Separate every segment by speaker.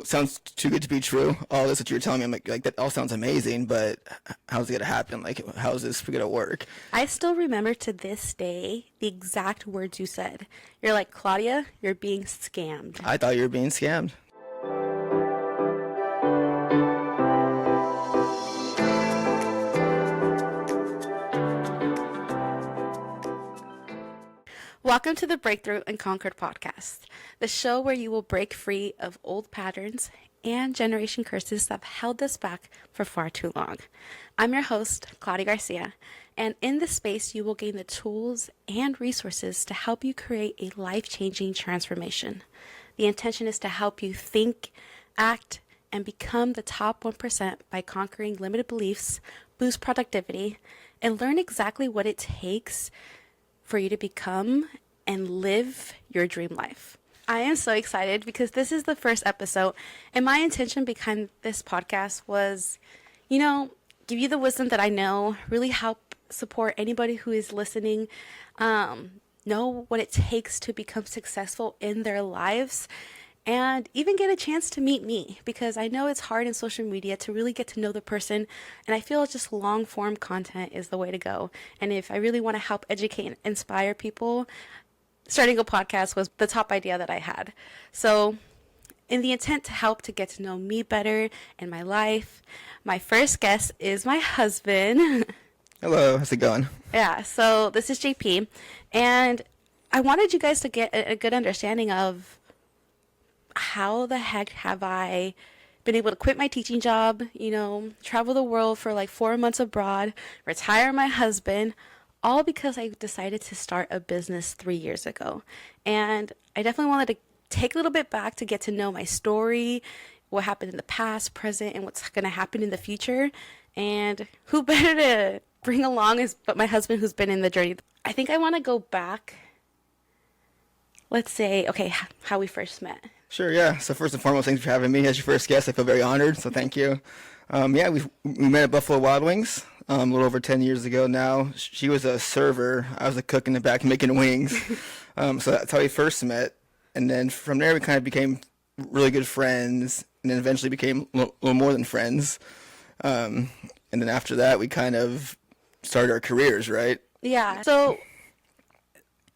Speaker 1: Sounds too good to be true. All this that you're telling me, I'm like that all sounds amazing, but how's it gonna happen? Like, how's this gonna work?
Speaker 2: I still remember to this day the exact words you said. You're like, Claudia, you're being scammed.
Speaker 1: I thought you were being scammed.
Speaker 2: Welcome to the Breakthrough and Conquered podcast, the show where you will break free of old patterns and generation curses that have held us back for far too long. I'm your host, Claudia Garcia, and in this space, you will gain the tools and resources to help you create a life-changing transformation. The intention is to help you think, act, and become the top 1% by conquering limited beliefs, boost productivity, and learn exactly what it takes for you to become and live your dream life. I am so excited because this is the first episode, and my intention behind this podcast was, give you the wisdom that I know, really help support anybody who is listening, know what it takes to become successful in their lives, and even get a chance to meet me, because I know it's hard in social media to really get to know the person, and I feel just long form content is the way to go. And if I really want to help educate and inspire people, starting a podcast was the top idea that I had. So in the intent to help to get to know me better and my life, my first guest is my husband.
Speaker 1: Hello, how's it going?
Speaker 2: Yeah, so this is JP, and I wanted you guys to get a good understanding of how the heck have I been able to quit my teaching job, travel the world for like 4 months abroad, retire my husband, all because I decided to start a business 3 years ago. And I definitely wanted to take a little bit back to get to know my story, what happened in the past, present, and what's going to happen in the future. And who better to bring along but my husband, who's been in the journey. I think I want to go back. Let's say, okay, how we first met.
Speaker 1: Sure, yeah. So first and foremost, thanks for having me as your first guest. I feel very honored, so thank you. We met at Buffalo Wild Wings a little over 10 years ago now. She was a server. I was a cook in the back making wings. So that's how we first met. And then from there, we kind of became really good friends, and then eventually became a little more than friends. And then after that, we kind of started our careers, right?
Speaker 2: Yeah. So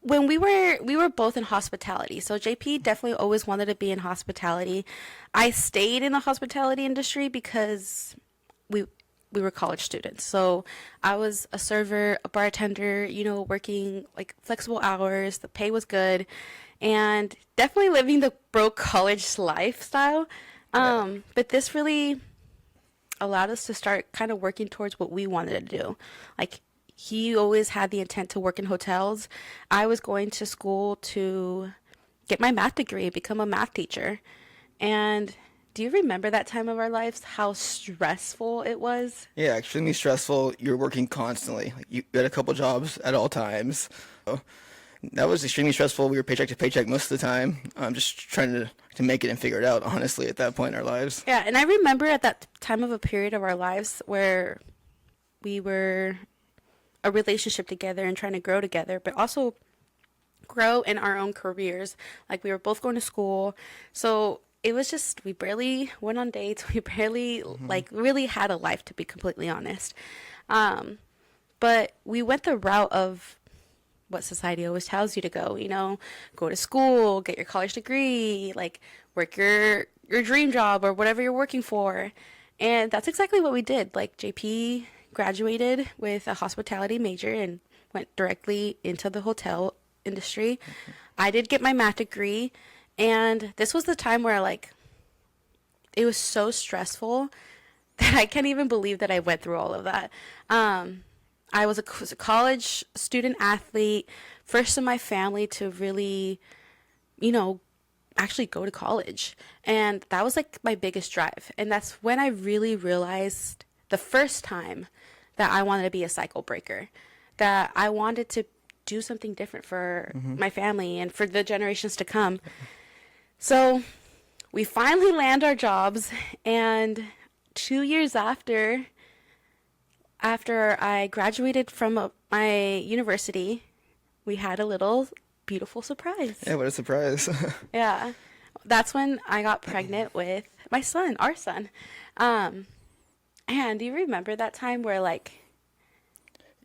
Speaker 2: when we were both in hospitality. So JP definitely always wanted to be in hospitality. I stayed in the hospitality industry because we were college students. So I was a server, a bartender, working like flexible hours. The pay was good, and definitely living the broke college lifestyle. But this really allowed us to start kind of working towards what we wanted to do. Like, he always had the intent to work in hotels. I was going to school to get my math degree, become a math teacher. And do you remember that time of our lives, how stressful it was?
Speaker 1: Yeah, extremely stressful. You're working constantly. Like, you had a couple jobs at all times. So that was extremely stressful. We were paycheck to paycheck most of the time. I'm just trying to make it and figure it out, honestly, at that point in our lives.
Speaker 2: Yeah, and I remember at that time of a period of our lives where we were a relationship together and trying to grow together, but also grow in our own careers. Like, we were both going to school. So it was just, we barely went on dates. We barely really had a life, to be completely honest. But we went the route of what society always tells you to go, go to school, get your college degree, like work your dream job or whatever you're working for. And that's exactly what we did. Like, JP graduated with a hospitality major and went directly into the hotel industry. I did get my math degree, and this was the time where it was so stressful that I can't even believe that I went through all of that. I was a college student athlete, first in my family to really, actually go to college. And that was like my biggest drive. And that's when I really realized the first time that I wanted to be a cycle breaker, that I wanted to do something different for my family and for the generations to come. So we finally land our jobs, and 2 years after I graduated from my university, we had a little beautiful surprise.
Speaker 1: Yeah, what a surprise.
Speaker 2: Yeah. That's when I got pregnant with my son, our son. And do you remember that time where like,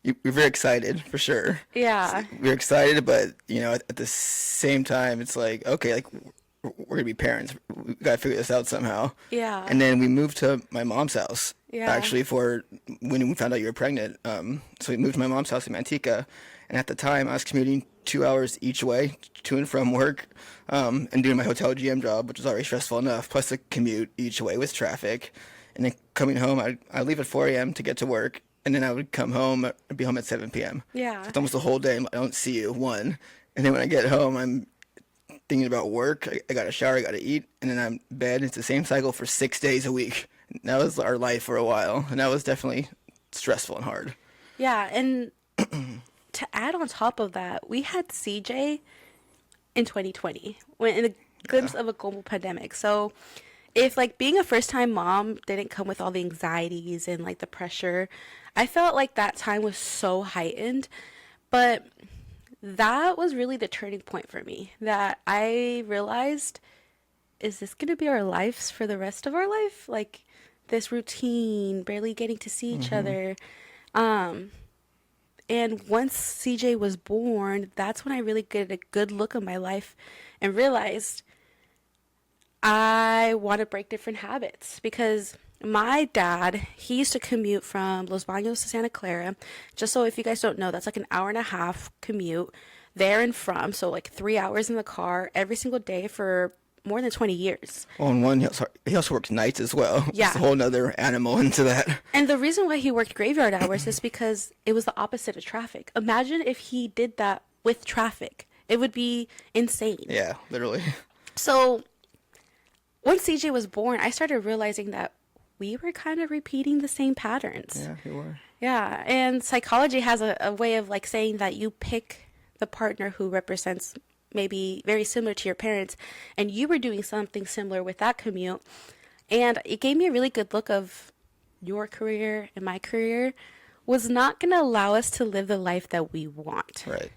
Speaker 1: We're very excited for sure.
Speaker 2: yeah,
Speaker 1: We're excited, but at the same time, it's like, okay, like we're gonna be parents. We gotta figure this out somehow.
Speaker 2: yeah,
Speaker 1: And then we moved to my mom's house.
Speaker 2: yeah,
Speaker 1: Actually, for when we found out you were pregnant. So we moved to my mom's house in Manteca, and at the time I was commuting 2 hours each way to and from work, and doing my hotel GM job, which was already stressful enough. Plus the commute each way with traffic, and then coming home, I leave at 4 a.m. to get to work, and then I would come home, I'd be home at 7 p.m.
Speaker 2: yeah,
Speaker 1: So it's almost the whole day. I don't see you, one. And then when I get home, I'm thinking about work. I got to shower, I got to eat, and then I'm in bed. It's the same cycle for 6 days a week. That was our life for a while, and that was definitely stressful and hard.
Speaker 2: yeah. And to add on top of that, we had CJ in 2020, when in the glimpse of a global pandemic. So if like being a first time mom didn't come with all the anxieties and like the pressure, I felt like that time was so heightened. But that was really the turning point for me, that I realized, is this going to be our lives for the rest of our life? Like this routine, barely getting to see each other. And once CJ was born, that's when I really get a good look at my life and realized I want to break different habits, because my dad, he used to commute from Los Baños to Santa Clara. Just so if you guys don't know, that's like an hour and a half commute there and from. So like 3 hours in the car every single day for more than 20 years.
Speaker 1: Well, and one, he also works nights as well.
Speaker 2: Yeah.
Speaker 1: It's a whole nother animal into that.
Speaker 2: And the reason why he worked graveyard hours is because it was the opposite of traffic. Imagine if he did that with traffic. It would be insane.
Speaker 1: Yeah, literally.
Speaker 2: So once CJ was born, I started realizing that we were kind of repeating the same patterns.
Speaker 1: Yeah, you were.
Speaker 2: Yeah, and psychology has a way of like saying that you pick the partner who represents maybe very similar to your parents, and you were doing something similar with that commute. And it gave me a really good look of your career and my career was not going to allow us to live the life that we want.
Speaker 1: Right.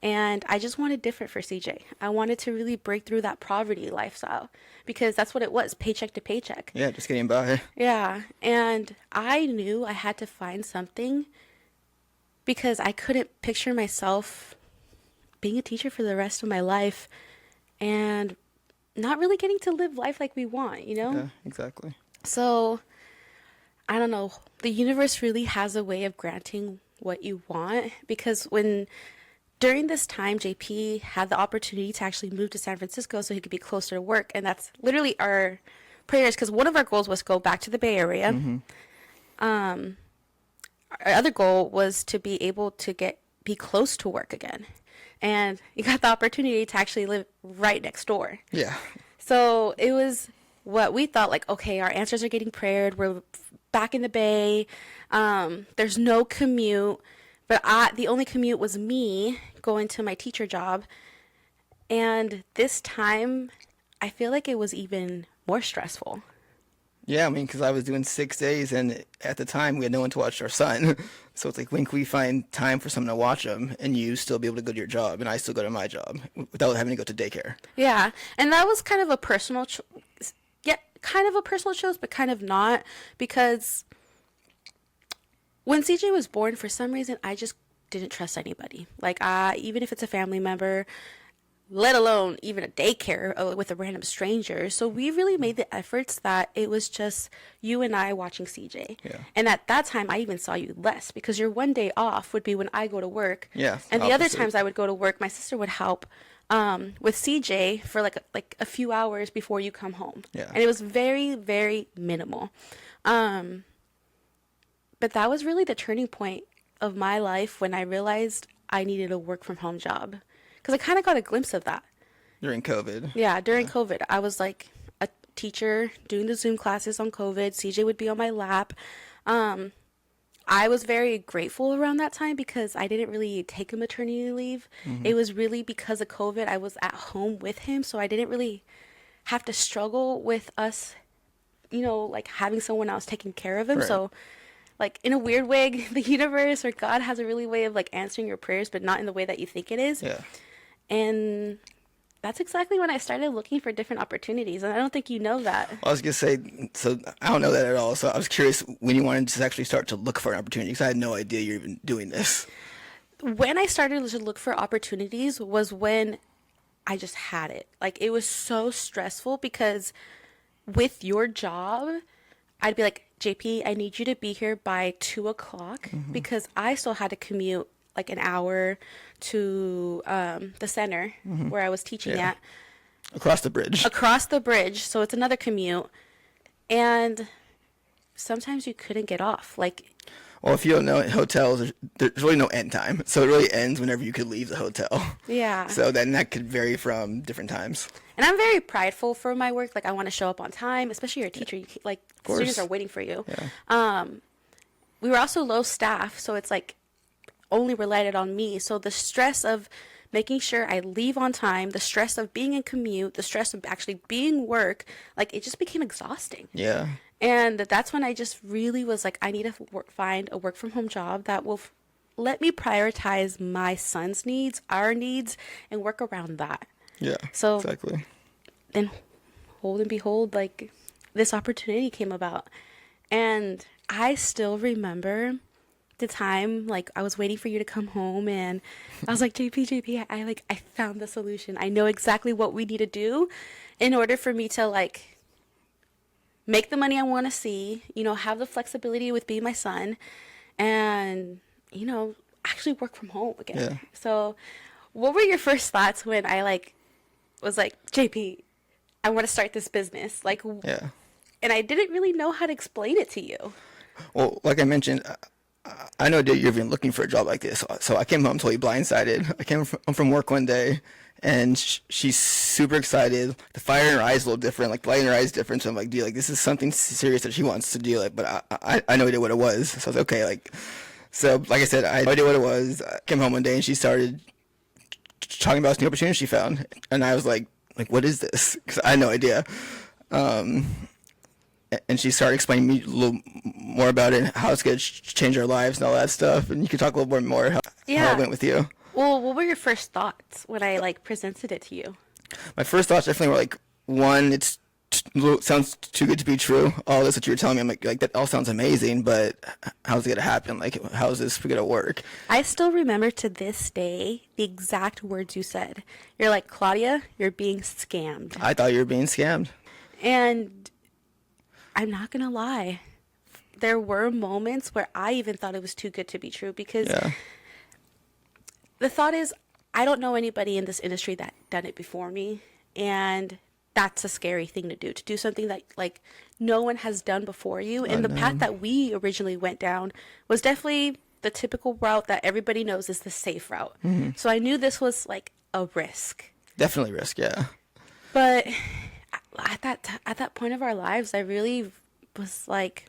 Speaker 2: And I just wanted different for CJ. I wanted to really break through that poverty lifestyle, because that's what it was, paycheck to paycheck.
Speaker 1: Yeah, just getting by.
Speaker 2: Yeah. And I knew I had to find something, because I couldn't picture myself being a teacher for the rest of my life and not really getting to live life like we want, you know?
Speaker 1: Yeah, exactly.
Speaker 2: So, I don't know. The universe really has a way of granting what you want, because during this time, JP had the opportunity to actually move to San Francisco so he could be closer to work. And that's literally our prayers, because one of our goals was to go back to the Bay Area.
Speaker 1: Mm-hmm.
Speaker 2: Our other goal was to be able to be close to work again. And you got the opportunity to actually live right next door.
Speaker 1: Yeah.
Speaker 2: So it was what we thought, like, okay, our ancestors are getting prayed. We're back in the Bay. There's no commute. But the only commute was me going to my teacher job. And this time, I feel like it was even more stressful.
Speaker 1: Yeah, I mean, because I was doing 6 days, and at the time we had no one to watch our son. So it's like, when can we find time for someone to watch him, and you still be able to go to your job, and I still go to my job without having to go to daycare?
Speaker 2: Yeah, and that was kind of a personal, kind of a personal choice, but kind of not, because when CJ was born, for some reason, I just didn't trust anybody. Like, even if it's a family member, let alone even a daycare with a random stranger. So we really made the efforts that it was just you and I watching CJ.
Speaker 1: Yeah.
Speaker 2: And at that time, I even saw you less, because your one day off would be when I go to work.
Speaker 1: Yeah.
Speaker 2: And the other
Speaker 1: opposite.
Speaker 2: times I would go to work, my sister would help with CJ for like a few hours before you come home.
Speaker 1: Yeah.
Speaker 2: And it was very, very minimal. But that was really the turning point of my life, when I realized I needed a work from home job. Because I kind of got a glimpse of that.
Speaker 1: During COVID.
Speaker 2: Yeah, during COVID. I was like a teacher doing the Zoom classes on COVID. CJ would be on my lap. I was very grateful around that time, because I didn't really take a maternity leave.
Speaker 1: Mm-hmm.
Speaker 2: It was really because of COVID. I was at home with him, so I didn't really have to struggle with us, like having someone else taking care of him.
Speaker 1: Right.
Speaker 2: So, like, in a weird way, the universe or God has a really way of like answering your prayers, but not in the way that you think it is.
Speaker 1: Yeah.
Speaker 2: And that's exactly when I started looking for different opportunities, and I don't think you know that.
Speaker 1: I was gonna say, so I don't know that at all. So I was curious when you wanted to actually start to look for an opportunity because I had no idea you're even doing this.
Speaker 2: When I started to look for opportunities was when I just had it. Like, it was so stressful because with your job, I'd be like, JP, I need you to be here by 2 o'clock because I still had to commute like an hour to the center where I was teaching
Speaker 1: Yeah.
Speaker 2: at,
Speaker 1: Across the bridge.
Speaker 2: across the bridge. So it's another commute. And sometimes you couldn't get off. Like,
Speaker 1: Well, if you don't know, hotels, there's really no end time. So it really ends whenever you could leave the hotel.
Speaker 2: yeah.
Speaker 1: So then that could vary from different times.
Speaker 2: And I'm very prideful for my work. Like, I want to show up on time, especially you're a teacher. Like,
Speaker 1: course.
Speaker 2: students are waiting for you.
Speaker 1: Yeah.
Speaker 2: We were also low staff, so it's like only relied on me. So the stress of making sure I leave on time, the stress of being in commute, the stress of actually being work, like, it just became exhausting.
Speaker 1: Yeah.
Speaker 2: And that's when I just really was like, I need to find a work from home job that will let me prioritize my son's needs, our needs, and work around that.
Speaker 1: Yeah.
Speaker 2: So
Speaker 1: exactly.
Speaker 2: then, hold and behold, like, this opportunity came about. And I still remember the time, like, I was waiting for you to come home, and I was like, JP, I found the solution. I know exactly what we need to do in order for me to, like, make the money I want to see, have the flexibility with being my son, and, actually work from home again.
Speaker 1: Yeah.
Speaker 2: So what were your first thoughts when I, like, was like, JP, I want to start this business? Like,
Speaker 1: Yeah.
Speaker 2: and I didn't really know how to explain it to you.
Speaker 1: Well, like I mentioned, I know that you've been looking for a job like this. So I came home totally blindsided. I came from work one day, and she's super excited. The fire in her eyes is a little different. Like, the light in her eyes is different. So I'm like, dude, like, this is something serious that she wants to do. Like, but I no idea what it was. So I was like, okay, like, so like I said, I had no idea what it was. I came home one day, and she started talking about this new opportunity she found, and I was like, what is this? Because I had no idea. And she started explaining to me a little more about it, how it's going to change our lives and all that stuff. And you could talk a little bit more how
Speaker 2: Yeah.
Speaker 1: it went with you.
Speaker 2: Well, what were your first thoughts when I, like, presented it to you?
Speaker 1: My first thoughts definitely were like, one, sounds too good to be true. All this that you were telling me, I'm like that all sounds amazing, but how's it going to happen? Like, how's this going to work?
Speaker 2: I still remember to this day the exact words you said. You're like, Claudia, you're being scammed.
Speaker 1: I thought you were being scammed.
Speaker 2: And I'm not going to lie. There were moments where I even thought it was too good to be true because
Speaker 1: Yeah.
Speaker 2: the thought is, I don't know anybody in this industry that done it before me. And that's a scary thing to do something that, like, no one has done before you. And the path that we originally went down was definitely the typical route that everybody knows is the safe route. So I knew this was, like, a risk.
Speaker 1: Definitely risk, yeah.
Speaker 2: But at that point of our lives, I really was like,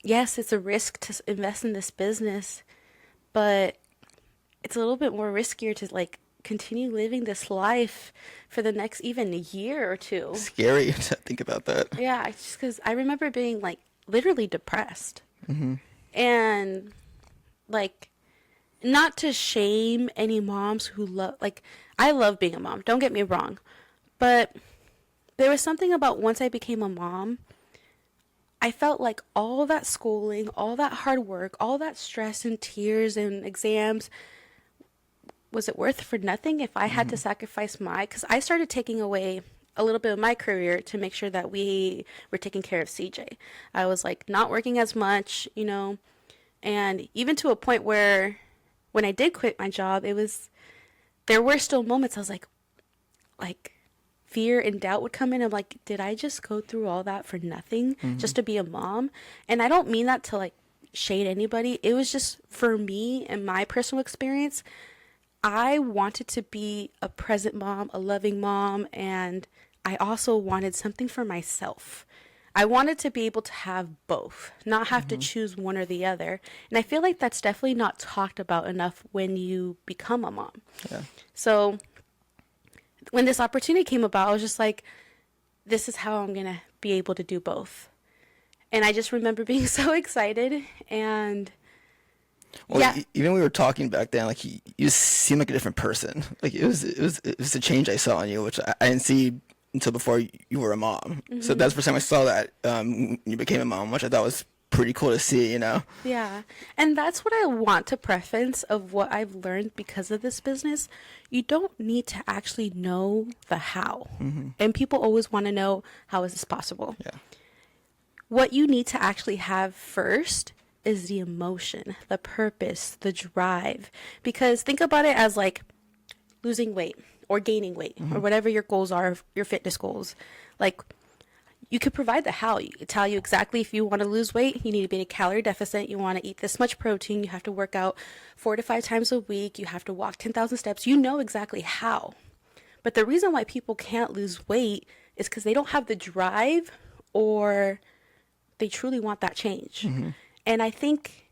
Speaker 2: yes, it's a risk to invest in this business, but it's a little bit more riskier to, like, continue living this life for the next even a year or two.
Speaker 1: Scary to think about that.
Speaker 2: Yeah, it's just because I remember being, like, literally depressed. And, like, not to shame any moms who love, like, I love being a mom, don't get me wrong, but there was something about once I became a mom, I felt like all that schooling, all that hard work, all that stress and tears and exams, was it worth for nothing if I had to sacrifice because I started taking away a little bit of my career to make sure that we were taking care of CJ. I was, like, not working as much, and even to a point where when I did quit my job, there were still moments I was like, fear and doubt would come in. I'm like, did I just go through all that for nothing just to be a mom? And I don't mean that to, like, shade anybody. It was just for me and my personal experience. I wanted to be a present mom, a loving mom, and I also wanted something for myself. I wanted to be able to have both, not have to choose one or the other. And I feel like that's definitely not talked about enough when you become a mom.
Speaker 1: Yeah.
Speaker 2: So when this opportunity came about, I was just like, this is how I'm going to be able to do both. And I just remember being so excited, and
Speaker 1: Well,
Speaker 2: Yeah.
Speaker 1: even when we were talking back then, like you seemed like a different person. Like it was a change I saw in you, which I didn't see until before you were a mom. So that's the first time I saw that when you became a mom, which I thought was pretty cool to see.
Speaker 2: Yeah. And that's what I want to preference of what I've learned because of this business. You don't need to actually know the how. And people always want to know, how is this possible?
Speaker 1: Yeah.
Speaker 2: What you need to actually have first is the emotion, the purpose, the drive. Because think about it as like losing weight or gaining weight or whatever your goals are, your fitness goals. Like, you could provide the how. You could tell you exactly if you want to lose weight, you need to be in a calorie deficit, you want to eat this much protein, you have to work out 4 to 5 times a week, you have to walk 10,000 steps. You know exactly how. But the reason why people can't lose weight is because they don't have the drive or they truly want that change. And I think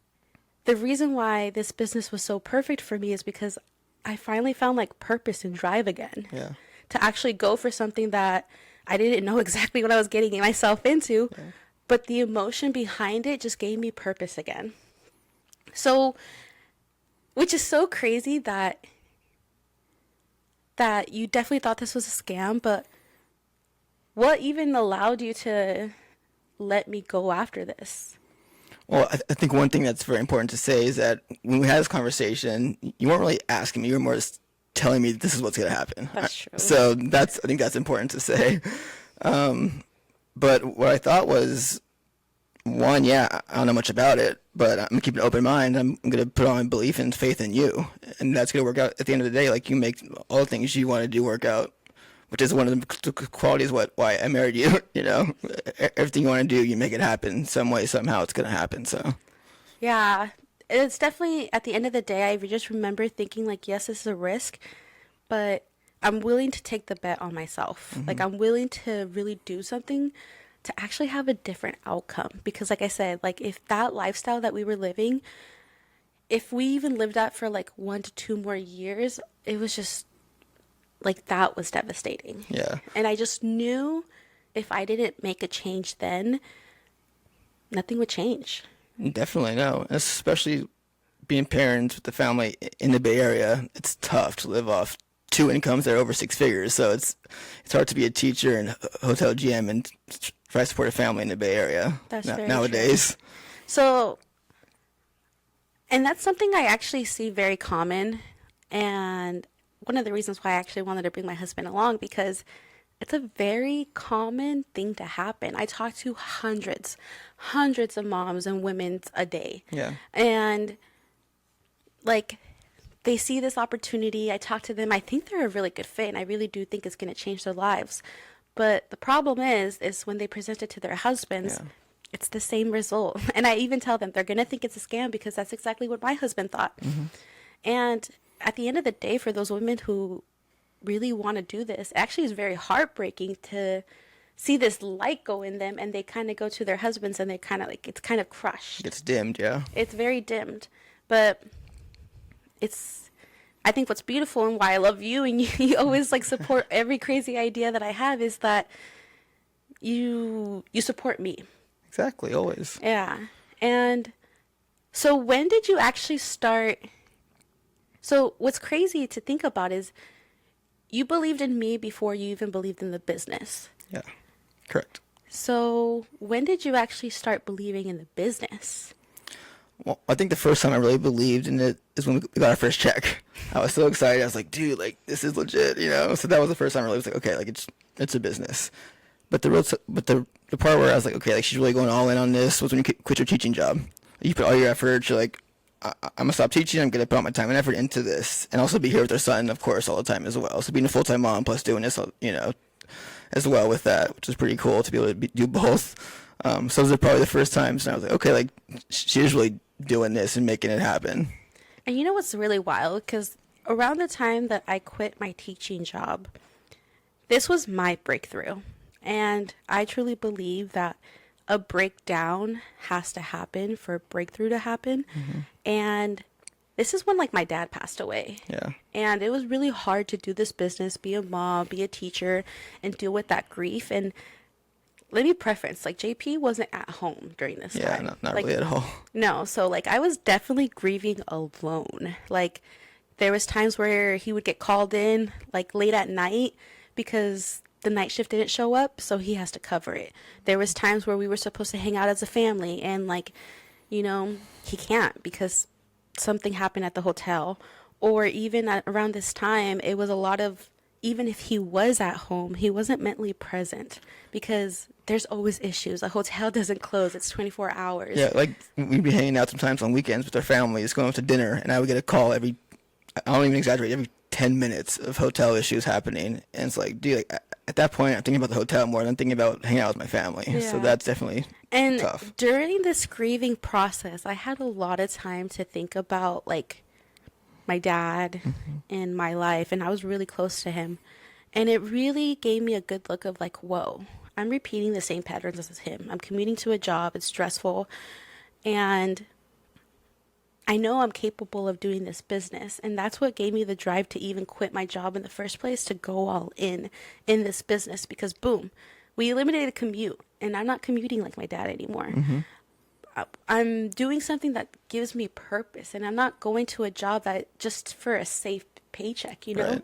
Speaker 2: the reason why this business was so perfect for me is because I finally found like purpose and drive again.
Speaker 1: Yeah.
Speaker 2: To actually go for something that I didn't know exactly what I was getting myself into, but the emotion behind it just gave me purpose again. So, which is so crazy that you definitely thought this was a scam, but what even allowed you to let me go after this?
Speaker 1: Well, I think one thing that's very important to say is that when we had this conversation, you weren't really asking me; you were more just telling me this is what's going to happen.
Speaker 2: That's true.
Speaker 1: So I think that's important to say. But what I thought was, one, yeah, I don't know much about it, but I'm gonna keep an open mind. I'm gonna put on belief and faith in you, and that's gonna work out at the end of the day. Like, you make all the things you want to do work out, which is one of the qualities why I married you. Everything you want to do, you make it happen some way, somehow. It's gonna happen. So
Speaker 2: Yeah, it's definitely at the end of the day, I just remember thinking, like, yes, this is a risk, but I'm willing to take the bet on myself. Like, I'm willing to really do something to actually have a different outcome. Because, like I said, like, if that lifestyle that we were living, if we even lived that for like 1 to 2 more years, it was just like, that was devastating.
Speaker 1: yeah,
Speaker 2: And I just knew if I didn't make a change then, nothing would change.
Speaker 1: definitely no, especially being parents with the family in the Bay Area. It's tough to live off two incomes that are over 6 figures. So it's hard to be a teacher and a hotel GM and try to support a family in the Bay Area
Speaker 2: That's very
Speaker 1: nowadays.
Speaker 2: So, and that's something I actually see very common. And one of the reasons why I actually wanted to bring my husband along, because it's a very common thing to happen. I talk to hundreds of moms and women a day.
Speaker 1: Yeah.
Speaker 2: And like, they see this opportunity. I talk to them. I think they're a really good fit, and I really do think it's going to change their lives. But the problem is when they present it to their husbands,
Speaker 1: Yeah.
Speaker 2: it's the same result. And I even tell them they're going to think it's a scam because that's exactly what my husband thought. And at the end of the day, for those women who really want to do this, actually is very heartbreaking to see this light go in them, and they kind of go to their husbands and they kind of like, it's kind of crushed.
Speaker 1: It's dimmed, yeah.
Speaker 2: It's very dimmed. But it's, I think what's beautiful and why I love you and you always like support every crazy idea that I have is that you support me.
Speaker 1: Exactly, always.
Speaker 2: Yeah. And so when did you actually start? So what's crazy to think about is you believed in me before you even believed in the business.
Speaker 1: Yeah, correct.
Speaker 2: So when did you actually start believing in the business?
Speaker 1: Well, I think the first time I really believed in it is when we got our first check. I was so excited. I was like, dude, like, this is legit, So that was the first time I really was like, okay, like, it's a business. But the part where I was like, okay, like, she's really going all in on this was when you quit your teaching job. You put all your effort. You're like, I'm gonna stop teaching. I'm gonna put all my time and effort into this, and also be here with our son, of course, all the time as well. So being a full-time mom plus doing this, as well with that, which is pretty cool to be able to do both. So those are probably the first times, and I was like, okay, like, she's really doing this and making it happen.
Speaker 2: And you know what's really wild? Because around the time that I quit my teaching job, this was my breakthrough. And I truly believe that a breakdown has to happen for a breakthrough to happen. And this is when like my dad passed away.
Speaker 1: Yeah.
Speaker 2: And it was really hard to do this business, be a mom, be a teacher, and deal with that grief. And let me preference, like JP wasn't at home during this
Speaker 1: Yeah,
Speaker 2: time.
Speaker 1: not
Speaker 2: Like,
Speaker 1: really at all.
Speaker 2: no, so like I was definitely grieving alone. Like there was times where he would get called in like late at night because the night shift didn't show up, so he has to cover it. There was times where we were supposed to hang out as a family and like, he can't because something happened at the hotel. Or even around this time, it was a lot of, even if he was at home, he wasn't mentally present because there's always issues. A hotel doesn't close, it's 24 hours.
Speaker 1: Yeah, like we'd be hanging out sometimes on weekends with our families, going out to dinner, and I would get a call I don't even exaggerate, every 10 minutes of hotel issues happening. And it's like, dude, like, at that point, I'm thinking about the hotel more than I'm thinking about hanging out with my family. So
Speaker 2: Yeah.
Speaker 1: that's definitely
Speaker 2: And
Speaker 1: tough.
Speaker 2: during this grieving process, I had a lot of time to think about like my dad and my life, and I was really close to him. And it really gave me a good look of like, whoa, I'm repeating the same patterns as him. I'm commuting to a job, it's stressful, and I know I'm capable of doing this business. And that's what gave me the drive to even quit my job in the first place, to go all in this business, because boom, we eliminated commute, and I'm not commuting like my dad anymore. I'm doing something that gives me purpose, and I'm not going to a job that just for a safe paycheck,
Speaker 1: Right.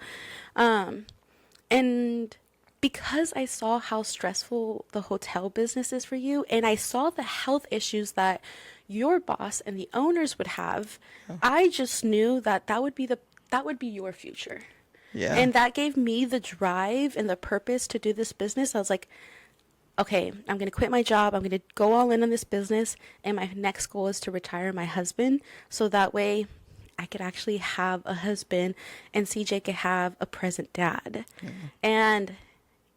Speaker 2: And because I saw how stressful the hotel business is for you, and I saw the health issues that your boss and the owners would have, I just knew that that would be your future.
Speaker 1: Yeah.
Speaker 2: And that gave me the drive and the purpose to do this business. I was like, okay, I'm going to quit my job. I'm going to go all in on this business. And my next goal is to retire my husband. So that way I could actually have a husband and CJ could have a present dad. And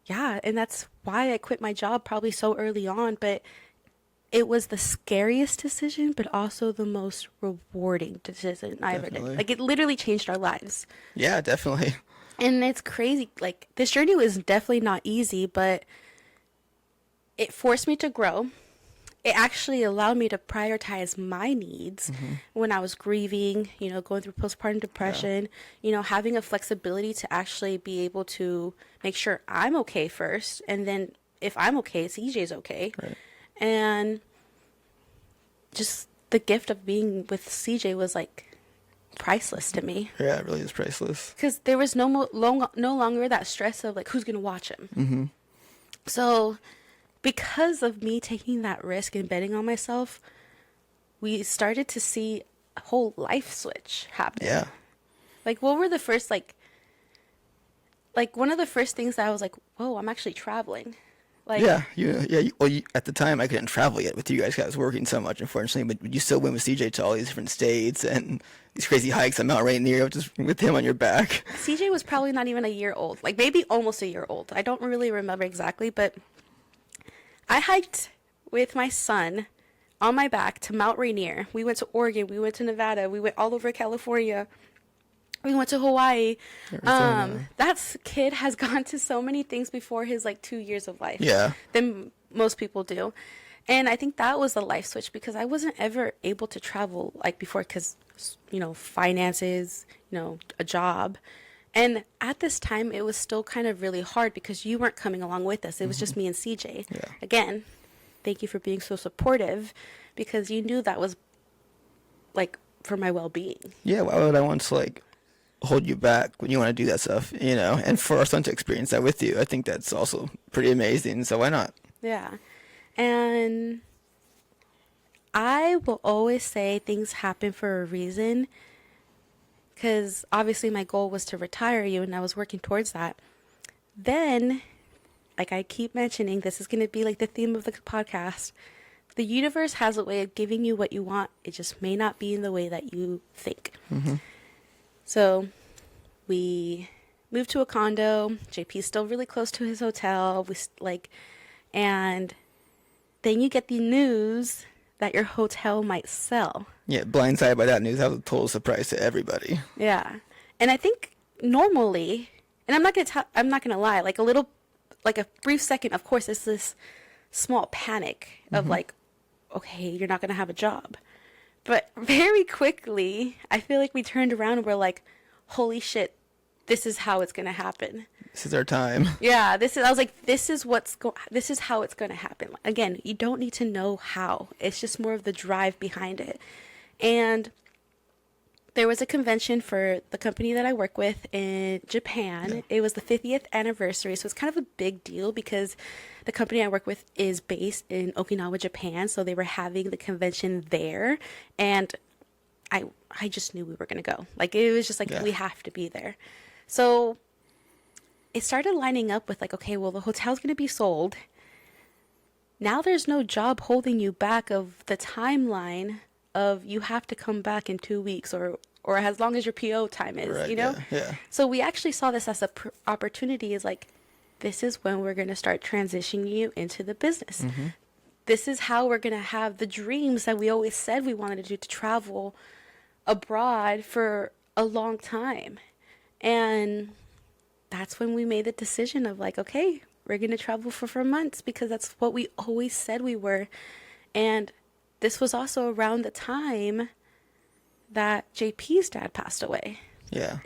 Speaker 2: yeah, and that's why I quit my job probably so early on. But it was the scariest decision, but also the most rewarding decision I ever did.
Speaker 1: Definitely.
Speaker 2: Like, it literally changed our lives.
Speaker 1: Yeah, definitely.
Speaker 2: And it's crazy. Like, this journey was definitely not easy, but it forced me to grow. It actually allowed me to prioritize my needs when I was grieving, going through postpartum depression, having a flexibility to actually be able to make sure I'm okay first. And then if I'm okay, CJ's okay.
Speaker 1: Right.
Speaker 2: And just the gift of being with CJ was like priceless to me.
Speaker 1: Yeah, it really is priceless.
Speaker 2: Because there was no longer that stress of like, who's going to watch him. So because of me taking that risk and betting on myself, we started to see a whole life switch happen.
Speaker 1: Yeah.
Speaker 2: Like, what were the first, like one of the first things that I was like, whoa, I'm actually traveling. Like,
Speaker 1: Yeah, at the time I couldn't travel yet with you guys. 'Cause I was working so much, unfortunately. But you still went with CJ to all these different states and these crazy hikes on Mount Rainier, just with him on your back.
Speaker 2: CJ was probably not even a year old, like maybe almost a year old. I don't really remember exactly, but I hiked with my son on my back to Mount Rainier. We went to Oregon, we went to Nevada, we went all over California. We went to Hawaii. That kid has gone to so many things before his like 2 years of life.
Speaker 1: Yeah.
Speaker 2: Than most people do. And I think that was the life switch, because I wasn't ever able to travel like before because, finances, a job. And at this time, it was still kind of really hard because you weren't coming along with us. It was just me and CJ.
Speaker 1: Yeah.
Speaker 2: Again, thank you for being so supportive, because you knew that was like for my well-being.
Speaker 1: Yeah, why would I want to hold you back when you want to do that stuff, And for our son to experience that with you, I think that's also pretty amazing. So why not?
Speaker 2: Yeah. And I will always say things happen for a reason, because obviously my goal was to retire you and I was working towards that. Then, like I keep mentioning, this is going to be like the theme of the podcast. The universe has a way of giving you what you want. It just may not be in the way that you think. So we moved to a condo. JP's still really close to his hotel. And then you get the news that your hotel might sell.
Speaker 1: Yeah, blindsided by that news. That was a total surprise to everybody.
Speaker 2: Yeah. And I think normally, and I'm not gonna lie, like a brief second, of course, it's this small panic of like, okay, you're not gonna have a job. But very quickly, I feel like we turned around and we're like, holy shit, this is how it's gonna happen.
Speaker 1: This is our time.
Speaker 2: Yeah, I was like, this is how it's going to happen. Again, you don't need to know how. It's just more of the drive behind it. And there was a convention for the company that I work with in Japan.
Speaker 1: Yeah.
Speaker 2: It was the 50th anniversary, so it's kind of a big deal because the company I work with is based in Okinawa, Japan. So they were having the convention there, and I just knew we were gonna go. Like it was just like
Speaker 1: Yeah.
Speaker 2: we have to be there. So it started lining up with like, okay, well the hotel's gonna be sold. Now there's no job holding you back of the timeline of you have to come back in 2 weeks or as long as your PO time is,
Speaker 1: Right.
Speaker 2: you know?
Speaker 1: Yeah. Yeah.
Speaker 2: So we actually saw this as a opportunity is like, this is when we're going to start transitioning you into the business. This is how we're going to have the dreams that we always said we wanted to do to travel abroad for a long time. And that's when we made the decision of like, okay, we're going to travel for 4 months because that's what we always said we were. And this was also around the time that JP's dad passed away.
Speaker 1: Yeah.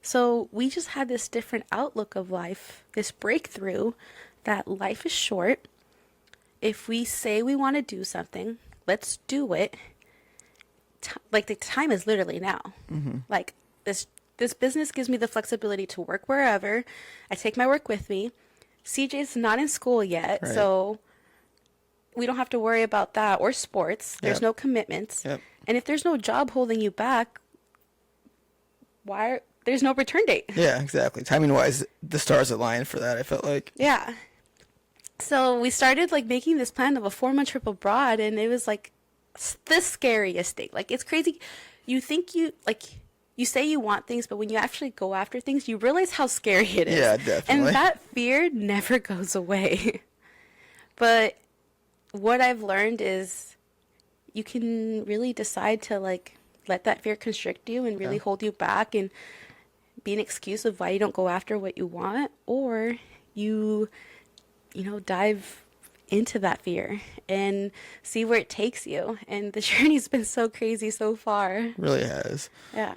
Speaker 2: So we just had this different outlook of life, this breakthrough that life is short. If we say we want to do something, let's do it. Like the time is literally now. Like this business gives me the flexibility to work wherever. I take my work with me. CJ's not in school yet,
Speaker 1: Right.
Speaker 2: so we don't have to worry about that or sports. There's
Speaker 1: Yep.
Speaker 2: no commitments.
Speaker 1: Yep.
Speaker 2: And if there's no job holding you back, there's no return date.
Speaker 1: Yeah, exactly. Timing wise, the stars aligned for that, I felt like.
Speaker 2: Yeah. So we started like making this plan of a 4-month trip abroad, and it was like the scariest thing. Like it's crazy. You think you say you want things, but when you actually go after things, you realize how scary it is.
Speaker 1: Yeah, definitely.
Speaker 2: And that fear never goes away. But what I've learned is you can really decide to like let that fear constrict you and really
Speaker 1: Yeah.
Speaker 2: hold you back and be an excuse of why you don't go after what you want, or you dive into that fear and see where it takes you. And the journey's been so crazy so far.
Speaker 1: Really has.
Speaker 2: Yeah.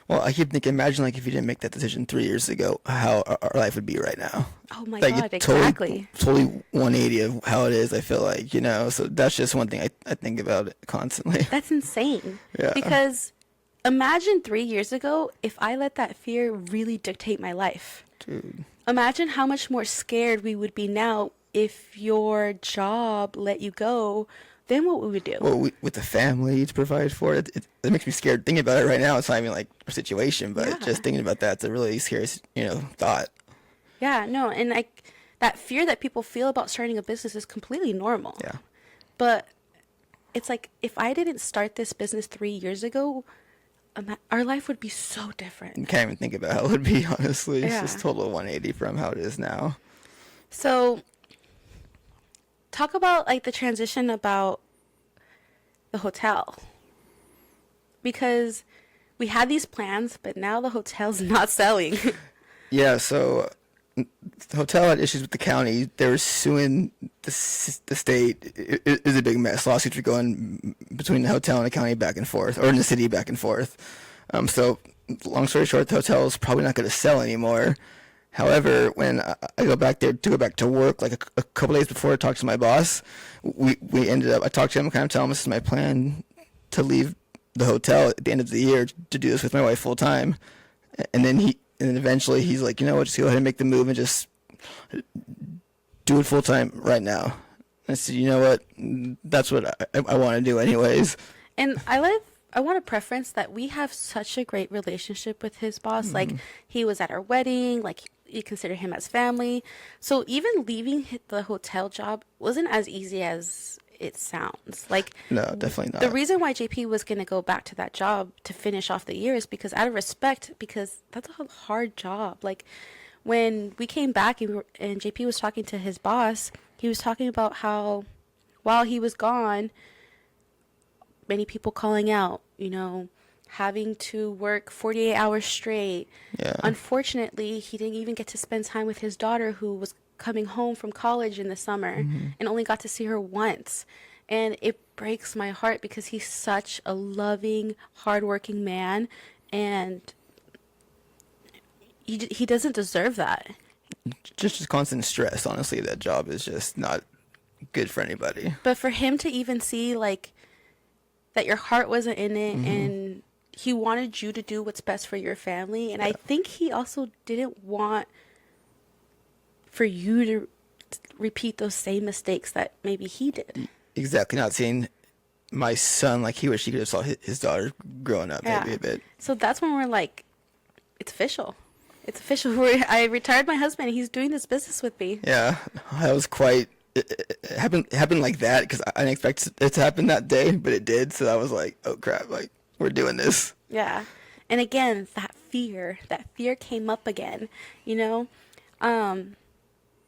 Speaker 1: Well, I keep thinking, imagine like if you didn't make that decision 3 years ago, how our life would be right now.
Speaker 2: Oh my
Speaker 1: Like
Speaker 2: God,
Speaker 1: it
Speaker 2: exactly.
Speaker 1: totally 180 of how it is. I feel like, so that's just one thing I think about constantly.
Speaker 2: That's insane.
Speaker 1: Yeah.
Speaker 2: Because imagine 3 years ago if I let that fear really dictate my life.
Speaker 1: Dude.
Speaker 2: Imagine how much more scared we would be now if your job let you go. Then what would we do?
Speaker 1: Well, with the family to provide for it, it makes me scared thinking about it right now. It's not even like a situation, but
Speaker 2: Yeah.
Speaker 1: just thinking about that's a really scary, thought.
Speaker 2: Yeah, no, and that fear that people feel about starting a business is completely normal.
Speaker 1: Yeah.
Speaker 2: But it's like if I didn't start this business 3 years ago, our life would be so different.
Speaker 1: You can't even think about how it would be, honestly. It's
Speaker 2: Yeah.
Speaker 1: just total 180 from how it is now.
Speaker 2: So talk about like the transition about the hotel. Because we had these plans, but now the hotel's not selling.
Speaker 1: Yeah, so the hotel had issues with the county. They were suing the state. It was a big mess. Lawsuits were going between the hotel and the county back and forth, or in the city back and forth. So, long story short, the hotel is probably not going to sell anymore. However, when I go back there to go back to work, like a couple days before I talked to my boss, we ended up, I talked to him, kind of telling him this is my plan to leave the hotel at the end of the year to do this with my wife full time. And then eventually he's like, you know what, just go ahead and make the move and just do it full time right now. I said, you know what, that's what I want to do anyways.
Speaker 2: And I want to preference that we have such a great relationship with his boss. Like he was at our wedding, like you consider him as family. So even leaving the hotel job wasn't as easy as it sounds. Like
Speaker 1: No, definitely not.
Speaker 2: the reason why JP was going to go back to that job to finish off the year is because out of respect, because that's a hard job. Like when we came back and JP was talking to his boss, he was talking about how while he was gone, many people calling out, having to work 48 hours straight.
Speaker 1: Yeah.
Speaker 2: Unfortunately, he didn't even get to spend time with his daughter who was coming home from college in the summer and only got to see her once. And it breaks my heart because he's such a loving, hardworking man. And he doesn't deserve that.
Speaker 1: Just constant stress. Honestly, that job is just not good for anybody.
Speaker 2: But for him to even see like that your heart wasn't in it, and he wanted you to do what's best for your family, and I think he also didn't want for you to repeat those same mistakes that maybe he did.
Speaker 1: Exactly. Not seeing my son like he wish he could have saw his daughter growing up maybe a bit.
Speaker 2: So that's when we're like, it's official. It's official. I retired my husband. He's doing this business with me.
Speaker 1: Yeah, I was quite. It happened like that because I didn't expect it to happen that day, but it did. So I was like, oh crap! Like we're doing this.
Speaker 2: Yeah, and again, that fear came up again. You know,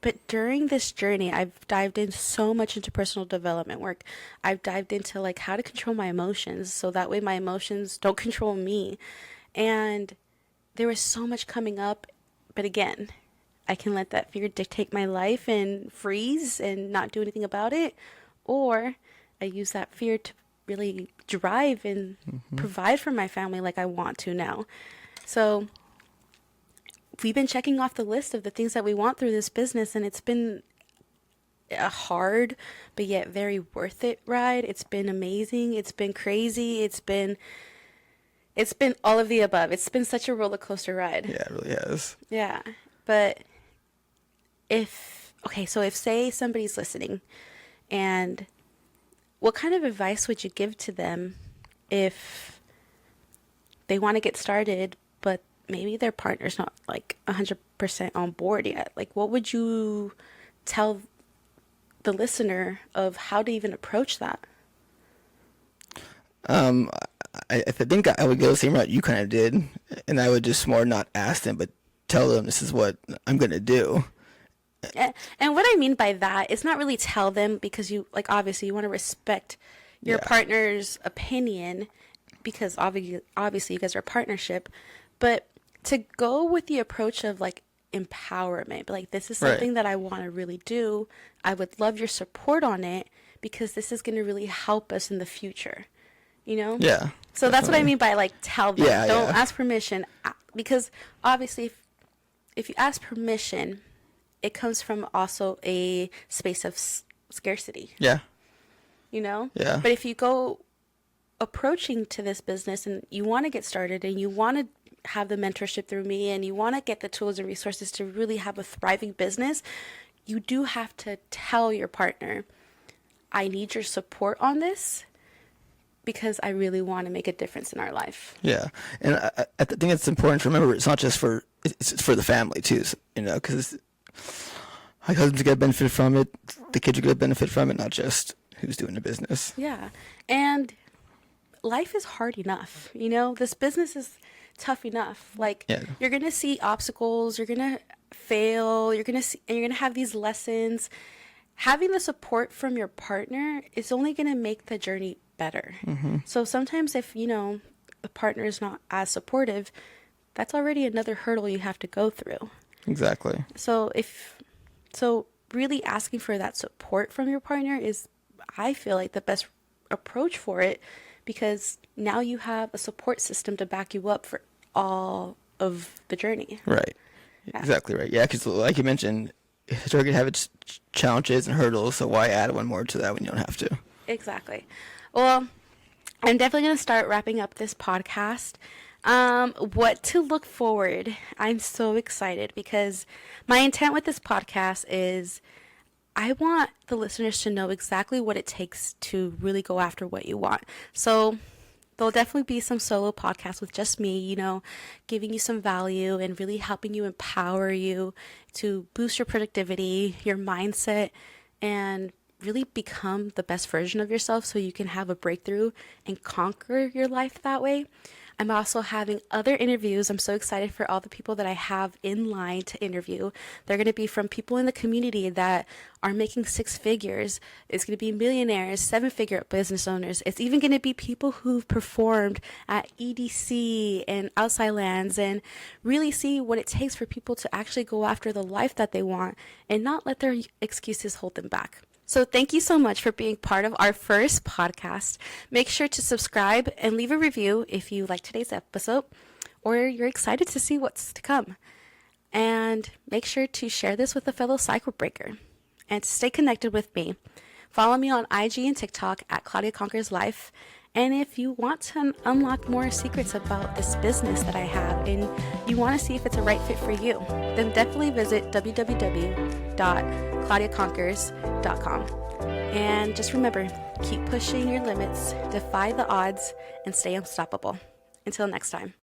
Speaker 2: but during this journey, I've dived in so much into personal development work. I've dived into like how to control my emotions so that way my emotions don't control me. And there was so much coming up, but again, I can let that fear dictate my life and freeze and not do anything about it, or I use that fear to really drive and provide for my family like I want to now. So we've been checking off the list of the things that we want through this business, and it's been a hard but yet very worth it ride. It's been amazing. It's been crazy. It's been all of the above. It's been such a roller coaster ride.
Speaker 1: Yeah, it really has.
Speaker 2: Yeah. But if say somebody's listening, and what kind of advice would you give to them if they want to get started, but maybe their partner's not like 100% on board yet? Like, what would you tell the listener of how to even approach that?
Speaker 1: I think I would go the same route you kind of did, and I would just more not ask them, but tell them this is what I'm going to do.
Speaker 2: And what I mean by that is not really tell them, because you like obviously you want to respect your partner's opinion, because obviously you guys are a partnership, but to go with the approach of like empowerment, but like this is something that I want to really do. I would love your support on it because this is going to really help us in the future. You know?
Speaker 1: Yeah.
Speaker 2: So that's what I mean by like tell them.
Speaker 1: Yeah,
Speaker 2: Don't ask permission, because obviously if you ask permission, it comes from also a space of scarcity.
Speaker 1: Yeah.
Speaker 2: You know?
Speaker 1: Yeah.
Speaker 2: But if you go approaching to this business and you want to get started and you want to have the mentorship through me and you want to get the tools and resources to really have a thriving business, you do have to tell your partner, I need your support on this, because I really want to make a difference in our life.
Speaker 1: Yeah, and I think it's important to remember it's not just it's for the family too, you know, because my husband's going to benefit from it, the kids are going to benefit from it, not just who's doing the business.
Speaker 2: Yeah, and life is hard enough, you know, this business is tough enough. Like you're going to see obstacles, you're going to fail, you're going to have these lessons. Having the support from your partner is only going to make the journey better. So sometimes if, you know, the partner is not as supportive, that's already another hurdle you have to go through.
Speaker 1: Exactly.
Speaker 2: So really asking for that support from your partner is, I feel like, the best approach for it, because now you have a support system to back you up for all of the journey.
Speaker 1: Right. Yeah. Exactly right. Yeah, because like you mentioned, it's going to have its challenges and hurdles, so why add one more to that when you don't have to?
Speaker 2: Exactly. Well, I'm definitely going to start wrapping up this podcast. What to look forward. I'm so excited because my intent with this podcast is I want the listeners to know exactly what it takes to really go after what you want. So there'll definitely be some solo podcasts with just me, you know, giving you some value and really helping you empower you to boost your productivity, your mindset, and really become the best version of yourself so you can have a breakthrough and conquer your life that way. I'm also having other interviews. I'm so excited for all the people that I have in line to interview. They're going to be from people in the community that are making six figures. It's going to be millionaires, seven-figure business owners. It's even going to be people who've performed at EDC and Outside Lands, and really see what it takes for people to actually go after the life that they want and not let their excuses hold them back. So thank you so much for being part of our first podcast. Make sure to subscribe and leave a review if you like today's episode or you're excited to see what's to come. And make sure to share this with a fellow cycle breaker. And to stay connected with me, follow me on IG and TikTok at Claudia Conquers Life. And if you want to unlock more secrets about this business that I have and you want to see if it's a right fit for you, then definitely visit www.claudiaconquers.com. And just remember, keep pushing your limits, defy the odds, and stay unstoppable. Until next time.